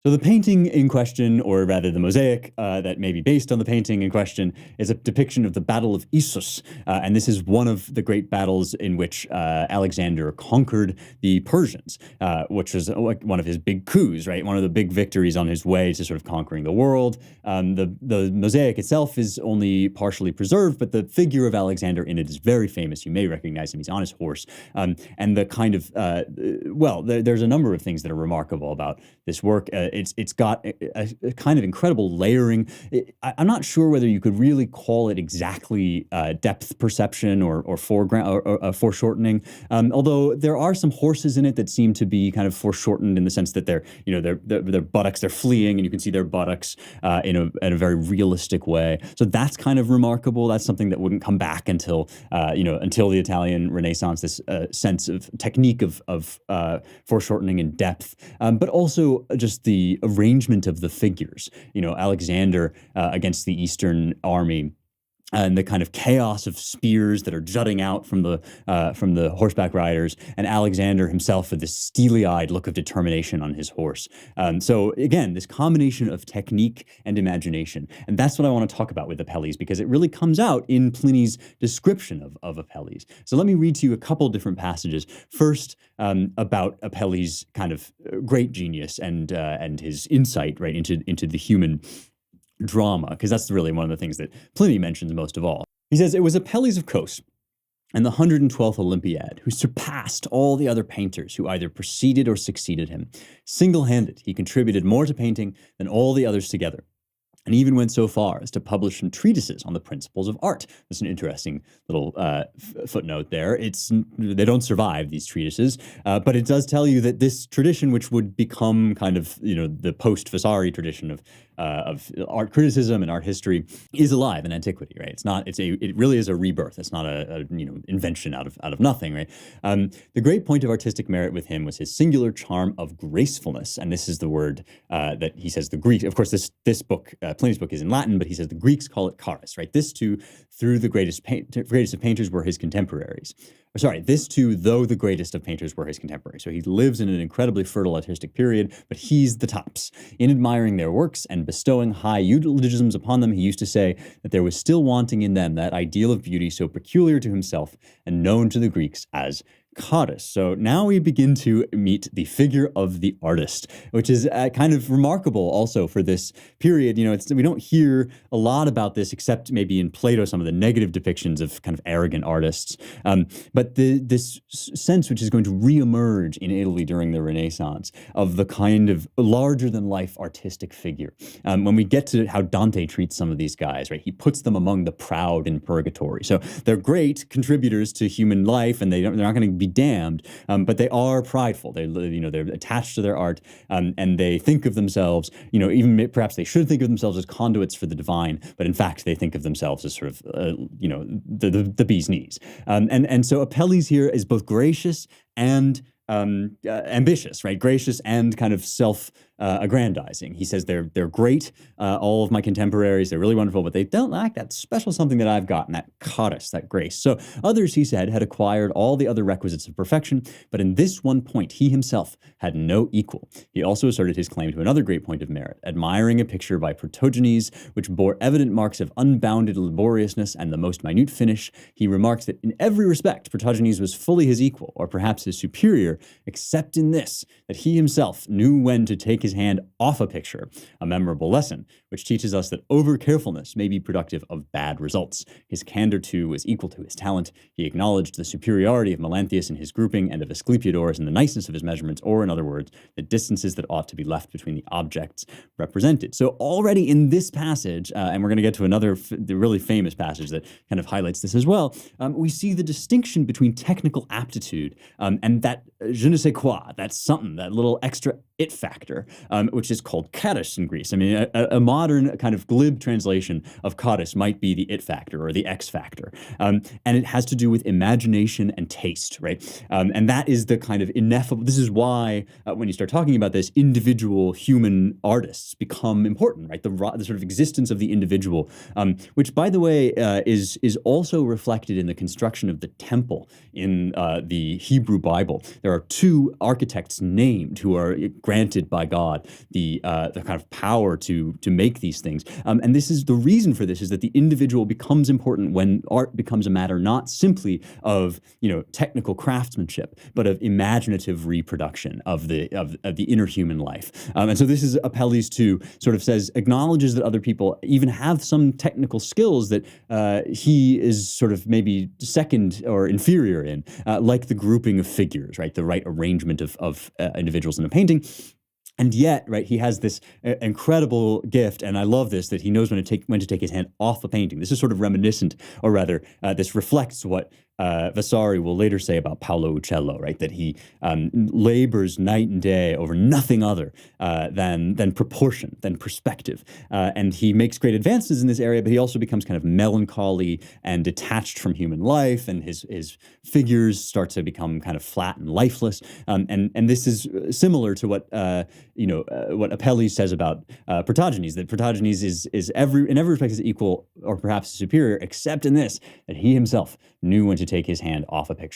So the painting in question, or rather the mosaic that may be based on the painting in question, is a depiction of the Battle of Issus. And this is one of the great battles in which Alexander conquered the Persians, which was one of his big coups, right? One of the big victories on his way to sort of conquering the world. The mosaic itself is only partially preserved, but the figure of Alexander in it is very famous. You may recognize him. He's on his horse. And the kind of, there's a number of things that are remarkable about this work. It's got a kind of incredible layering. I'm not sure whether you could really call it exactly depth perception or foreground or foreshortening. Although there are some horses in it that seem to be kind of foreshortened in the sense that their buttocks, they're fleeing, and you can see their buttocks in a very realistic way. So that's kind of remarkable. That's something that wouldn't come back until the Italian Renaissance. This sense of technique of foreshortening and depth, but also just the arrangement of the figures. Alexander against the Eastern army, and the kind of chaos of spears that are jutting out from the horseback riders, and Alexander himself with this steely-eyed look of determination on his horse. So again, this combination of technique and imagination, and that's what I want to talk about with Apelles, because it really comes out in Pliny's description of Apelles. So let me read to you a couple different passages. First, about Apelles' kind of great genius and his insight right into the human drama, because that's really one of the things that Pliny mentions most of all. He says, "It was Apelles of Kos and the 112th Olympiad who surpassed all the other painters who either preceded or succeeded him. Single-handed, he contributed more to painting than all the others together, and even went so far as to publish some treatises on the principles of art." That's an interesting little footnote there. They don't survive, these treatises, but it does tell you that this tradition, which would become kind of the post-Vasari tradition of art criticism and art history, is alive in antiquity, right? It really is a rebirth. It's not a invention out of nothing, right? The great point of artistic merit with him was his singular charm of gracefulness, and this is the word that he says the Greek. Of course, this book, Pliny's book, is in Latin, but he says the Greeks call it charis, right? This too, through the greatest of painters were his contemporaries. This too, though the greatest of painters were his contemporaries. So he lives in an incredibly fertile artistic period, but he's the tops. In admiring their works and bestowing high eulogisms upon them, he used to say that there was still wanting in them that ideal of beauty so peculiar to himself and known to the Greeks as charis. So now we begin to meet the figure of the artist, which is kind of remarkable also for this period. We don't hear a lot about this except maybe in Plato, some of the negative depictions of kind of arrogant artists. But this sense, which is going to reemerge in Italy during the Renaissance, of the kind of larger-than-life artistic figure. When we get to how Dante treats some of these guys, right, he puts them among the proud in purgatory. So they're great contributors to human life, and they're not going to be damned, but they are prideful. They're attached to their art, and they think of themselves, even perhaps they should think of themselves as conduits for the divine, but in fact they think of themselves as sort of, the bee's knees. And so Apelles here is both gracious and ambitious, right? Gracious and kind of self-aggrandizing. He says they're great, all of my contemporaries, they're really wonderful, but they don't lack that special something that I've got, and that charis, that grace. So others, he said, had acquired all the other requisites of perfection, but in this one point he himself had no equal. He also asserted his claim to another great point of merit, admiring a picture by Protogenes, which bore evident marks of unbounded laboriousness and the most minute finish. He remarks that in every respect Protogenes was fully his equal, or perhaps his superior, except in this, that he himself knew when to take his hand off a picture, a memorable lesson, which teaches us that over-carefulness may be productive of bad results. His candor, too, was equal to his talent. He acknowledged the superiority of Melanthius in his grouping and of Asclepiodorus in the niceness of his measurements, or, in other words, the distances that ought to be left between the objects represented. So already in this passage, and we're going to get to another really famous passage that kind of highlights this as well, we see the distinction between technical aptitude and that je ne sais quoi, that's something, that little extra it factor, which is called charis in Greece. I mean, a modern kind of glib translation of charis might be the it factor or the X factor. And it has to do with imagination and taste, right? And that is the kind of ineffable, this is why when you start talking about this, individual human artists become important, right? The sort of existence of the individual, which, by the way, is also reflected in the construction of the temple in the Hebrew Bible. There are two architects named who are granted by God the kind of power to make these things. And this is the reason for this, is that the individual becomes important when art becomes a matter not simply of technical craftsmanship, but of imaginative reproduction of the inner human life. And so this is Apelles 2 sort of says, acknowledges that other people even have some technical skills that he is sort of maybe second or inferior in, like the grouping of figures, right? The right arrangement of individuals in a painting. And yet, right, he has this incredible gift, and I love this, that he knows when to take his hand off a painting. This is sort of reminiscent, or rather, this reflects what Vasari will later say about Paolo Uccello, right? That he labors night and day over nothing other than proportion, than perspective. And he makes great advances in this area, but he also becomes kind of melancholy and detached from human life, and his figures start to become kind of flat and lifeless. And this is similar to what what Apelles says about Protogenes, that Protogenes is in every respect is equal or perhaps superior, except in this, that he himself knew when to take his hand off a picture.